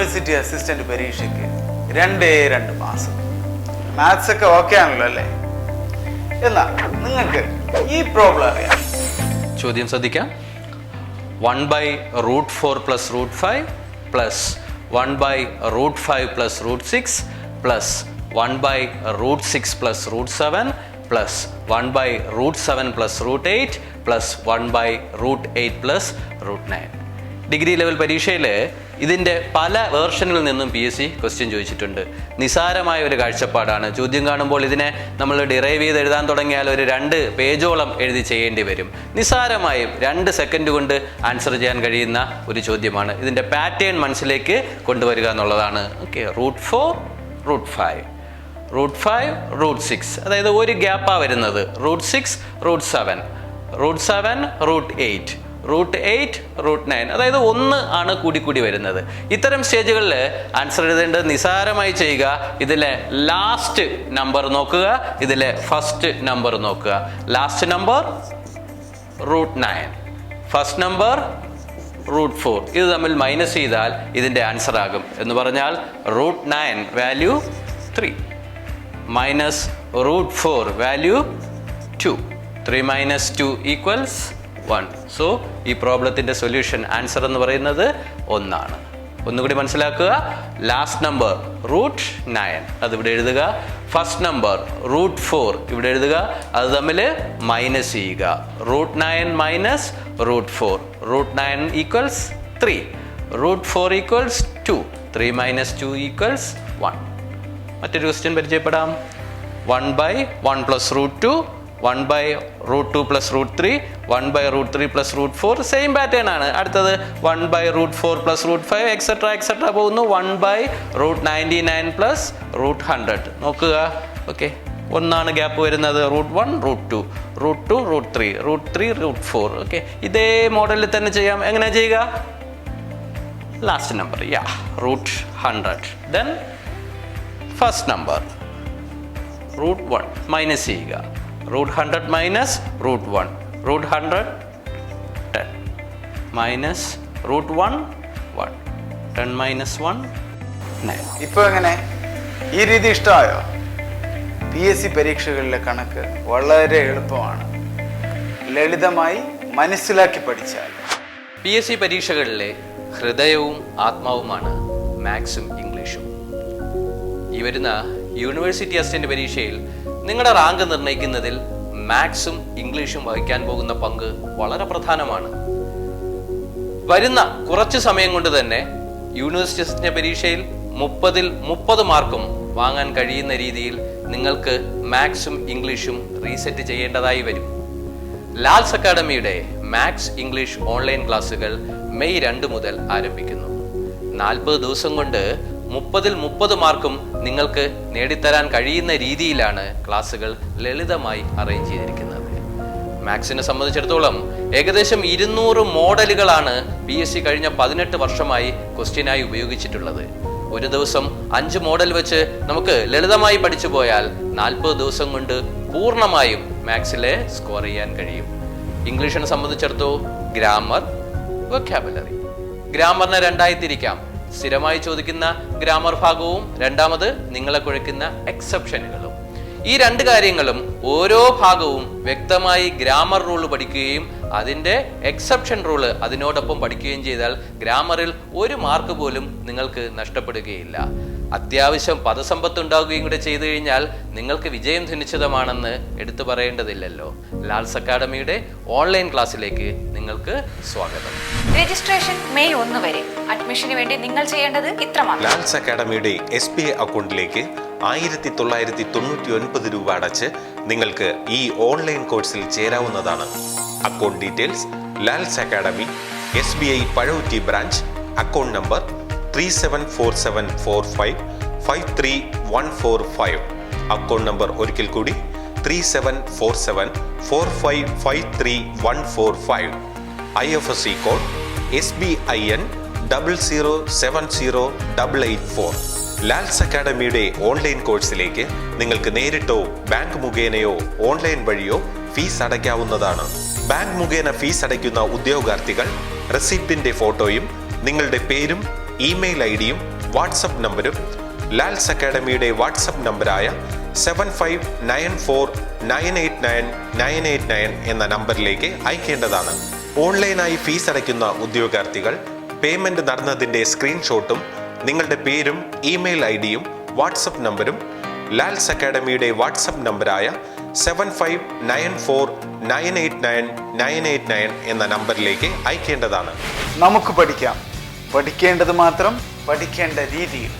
University assistant പരീക്ഷയ്ക്ക് 2 മാസം. Maths ഒക്കെ ഓക്കെ ആണല്ലോ അല്ലേ? എന്നാ നിങ്ങൾക്ക് ഈ പ്രോബ്ലം അറിയാം? ചോദ്യം ശ്രദ്ധിക്കാം. 1/√4 + √5 + 1/√5 + √6 + 1/√6 + √7 + 1/√7 + √8 + 1/√8 + √9. ഡിഗ്രി ലെവൽ പരീക്ഷയിൽ ഇതിൻ്റെ പല വേർഷനിൽ നിന്നും PSC ക്വസ്റ്റ്യൻ ചോദിച്ചിട്ടുണ്ട്. നിസാരമായ ഒരു കാഴ്ചപ്പാടാണ്. ചോദ്യം കാണുമ്പോൾ ഇതിനെ നമ്മൾ ഡിറൈവ് ചെയ്ത് എഴുതാൻ തുടങ്ങിയാൽ ഒരു 2 പേജോളം എഴുതി ചെയ്യേണ്ടി വരും. നിസാരമായും 2 സെക്കൻഡ് കൊണ്ട് ആൻസർ ചെയ്യാൻ കഴിയുന്ന ഒരു ചോദ്യമാണ്. ഇതിൻ്റെ പാറ്റേൺ മനസ്സിലേക്ക് കൊണ്ടുവരിക എന്നുള്ളതാണ്. ഓക്കെ, √4 √5 √5 √6, അതായത് ഒരു ഗ്യാപ്പാണ് വരുന്നത്. √6 √7 √7 √8 √8 √9, അതായത് 1 ആണ് കൂടി വരുന്നത്. ഇത്തരം സ്റ്റേജുകളിൽ ആൻസർ എഴുതേണ്ടത് നിസാരമായി ചെയ്യുക. ഇതിലെ ലാസ്റ്റ് നമ്പർ നോക്കുക, ഇതിലെ ഫസ്റ്റ് നമ്പർ നോക്കുക. Last number √9, first number √4. ഇത് തമ്മിൽ മൈനസ് ചെയ്താൽ ഇതിൻ്റെ ആൻസർ ആകും. എന്ന് പറഞ്ഞാൽ √9 വാല്യൂ 3 മൈനസ് √4 വാല്യൂ 2. 3 - 2 = 1. സോ ഈ പ്രോബ്ലത്തിൻ്റെ സൊല്യൂഷൻ ആൻസർ എന്ന് പറയുന്നത് 1 ആണ്. ഒന്നുകൂടി മനസ്സിലാക്കുക. ലാസ്റ്റ് നമ്പർ √9 അതിവിടെ എഴുതുക. ഫസ്റ്റ് നമ്പർ √4 ഇവിടെ എഴുതുക. അത് തമ്മിൽ മൈനസ് ചെയ്യുക. √9 മൈനസ് √4. √9 = 3. √4 = 2. 3 - 2 = 1. മറ്റൊരു ക്വസ്റ്റ്യൻ പരിചയപ്പെടാം. 1/1 + √2 1/√2 + √3 1/√3 + √4. സെയിം പാറ്റേൺ ആണ്. അടുത്തത് 1/√4 + √5 എക്സെട്ര പോകുന്നു. 1/√99 + √100 നോക്കുക. ഓക്കെ, 1 ഗ്യാപ്പ് വരുന്നത്. √1 √2 √2 √3 √3 √4. ഓക്കെ, ഇതേ മോഡലിൽ തന്നെ ചെയ്യാം. എങ്ങനെ ചെയ്യുക? Last number √100. Then first number √1 minus ചെയ്യുക. √100 മൈനസ് √1 √100 10 മൈനസ് √1 1 10 - 1 9. ഇപ്പൊ എങ്ങനെ? ഈ രീതി ഇഷ്ടമായോ? PSC പരീക്ഷകളിലെ കണക്ക് വളരെ എളുപ്പമാണ്. ലളിതമായി മനസ്സിലാക്കി പഠിച്ചാൽ. PSC പരീക്ഷകളിലെ ഹൃദയവും ആത്മാവുമാണ് മാത്സും ഇംഗ്ലീഷും. ഈ വരുന്ന യൂണിവേഴ്സിറ്റി അസിസ്റ്റന്റ് പരീക്ഷയിൽ നിങ്ങളുടെ റാങ്ക് നിർണ്ണയിക്കുന്നതിൽ മാത്സും ഇംഗ്ലീഷും വഹിക്കാൻ പോകുന്ന പങ്ക് വളരെ പ്രധാനമാണ്. വരുന്ന കുറച്ച് സമയം കൊണ്ട് തന്നെ യൂണിവേഴ്സിറ്റി അസിസ്റ്റന്റ് പരീക്ഷയിൽ 30-ൽ 30 മാർക്കും വാങ്ങാൻ കഴിയുന്ന രീതിയിൽ നിങ്ങൾക്ക് മാത്സും ഇംഗ്ലീഷും റീസെറ്റ് ചെയ്യേണ്ടതായി വരും. ലാൽസ് അക്കാഡമിയുടെ മാത്സ് ഇംഗ്ലീഷ് ഓൺലൈൻ ക്ലാസ്സുകൾ മെയ് 2 മുതൽ ആരംഭിക്കുന്നു. 40 ദിവസം കൊണ്ട് 30-ൽ 30 മാർക്കും നിങ്ങൾക്ക് നേടിത്തരാൻ കഴിയുന്ന രീതിയിലാണ് ക്ലാസ്സുകൾ ലളിതമായി അറേഞ്ച് ചെയ്തിരിക്കുന്നത്. മാത്സിനെ സംബന്ധിച്ചിടത്തോളം ഏകദേശം 200 മോഡലുകളാണ് PSC കഴിഞ്ഞ 18 വർഷമായി ക്വസ്റ്റ്യനായി ഉപയോഗിച്ചിട്ടുള്ളത്. ഒരു ദിവസം 5 മോഡൽ വെച്ച് നമുക്ക് ലളിതമായി പഠിച്ചു പോയാൽ 40 ദിവസം കൊണ്ട് പൂർണ്ണമായും മാത്സിലെ സ്കോർ ചെയ്യാൻ കഴിയും. ഇംഗ്ലീഷിനെ സംബന്ധിച്ചിടത്തോളം ഗ്രാമർ, വൊക്കാബുലറി. ഗ്രാമറിനെ 2ആയി തിരിക്കാം. സ്ഥിരമായി ചോദിക്കുന്ന ഗ്രാമർ ഭാഗവും രണ്ടാമത് നിങ്ങളെ കുഴക്കുന്ന എക്സെപ്ഷനുകളും. ഈ 2 കാര്യങ്ങളും ഓരോ ഭാഗവും വ്യക്തമായി ഗ്രാമർ റൂൾ പഠിക്കുകയും അതിൻ്റെ എക്സെപ്ഷൻ റൂള് അതിനോടൊപ്പം പഠിക്കുകയും ചെയ്താൽ ഗ്രാമറിൽ 1 മാർക്ക് പോലും നിങ്ങൾക്ക് നഷ്ടപ്പെടുകയില്ല. അത്യാവശ്യം പദസമ്പത്ത് ഉണ്ടാവുകയും കൂടെ ചെയ്തു കഴിഞ്ഞാൽ നിങ്ങൾക്ക് വിജയം സുനിശ്ചിതമാണെന്ന് എടുത്തു പറയേണ്ടതില്ലല്ലോ. ലാൽസ് അക്കാഡമിയുടെ ഓൺലൈൻ ക്ലാസ്സിലേക്ക് നിങ്ങൾക്ക് സ്വാഗതം. രജിസ്ട്രേഷൻ മെയ് 1 വരെ. അഡ്മിഷന് വേണ്ടി നിങ്ങൾ ചെയ്യേണ്ടത് ഇത്രമാണ്. ലാൽസ് അക്കാഡമിയുടെ SBI അക്കൗണ്ടിലേക്ക് 1999 രൂപ അടച്ച് നിങ്ങൾക്ക് ഈ ഓൺലൈൻ കോഴ്സിൽ ചേരാവുന്നതാണ്. Account details: Lal's academy, SBI Pazhakutty branch, account number 37474553 account number ഒരിക്കൽ കൂടി 37474553 IFSC കോഡ് SBIN 00708884. ലാൽസ് അക്കാഡമിയുടെ ഓൺലൈൻ കോഴ്സിലേക്ക് നിങ്ങൾക്ക് നേരിട്ടോ ബാങ്ക് മുഖേനയോ ഓൺലൈൻ വഴിയോ ഫീസ് അടയ്ക്കാവുന്നതാണ്. ബാങ്ക് മുഖേന ഫീസ് അടയ്ക്കുന്ന ഉദ്യോഗാർത്ഥികൾ റെസിപ്റ്റിന്റെ ഫോട്ടോയും നിങ്ങളുടെ പേരും ഇമെയിൽ ഐഡിയും വാട്സപ്പ് നമ്പരും ലാൽസ് അക്കാഡമിയുടെ വാട്സപ്പ് നമ്പറായ 7594989989 എന്ന നമ്പറിലേക്ക് അയക്കേണ്ടതാണ്. ഓൺലൈനായി ഫീസ് അടയ്ക്കുന്ന ഉദ്യോഗാർത്ഥികൾ പേയ്മെന്റ് നടന്നതിന്റെ സ്ക്രീൻഷോട്ടും നിങ്ങളുടെ പേരും ഇമെയിൽ ഐഡിയും വാട്സപ്പ് നമ്പരും ലാൽസ് അക്കാഡമിയുടെ വാട്സപ്പ് നമ്പറായ 7594989989 എന്ന നമ്പറിലേക്ക് അയക്കേണ്ടതാണ്. നമുക്ക് പഠിക്കാം. പഠിക്കേണ്ടത് മാത്രം പഠിക്കേണ്ട രീതിയിൽ.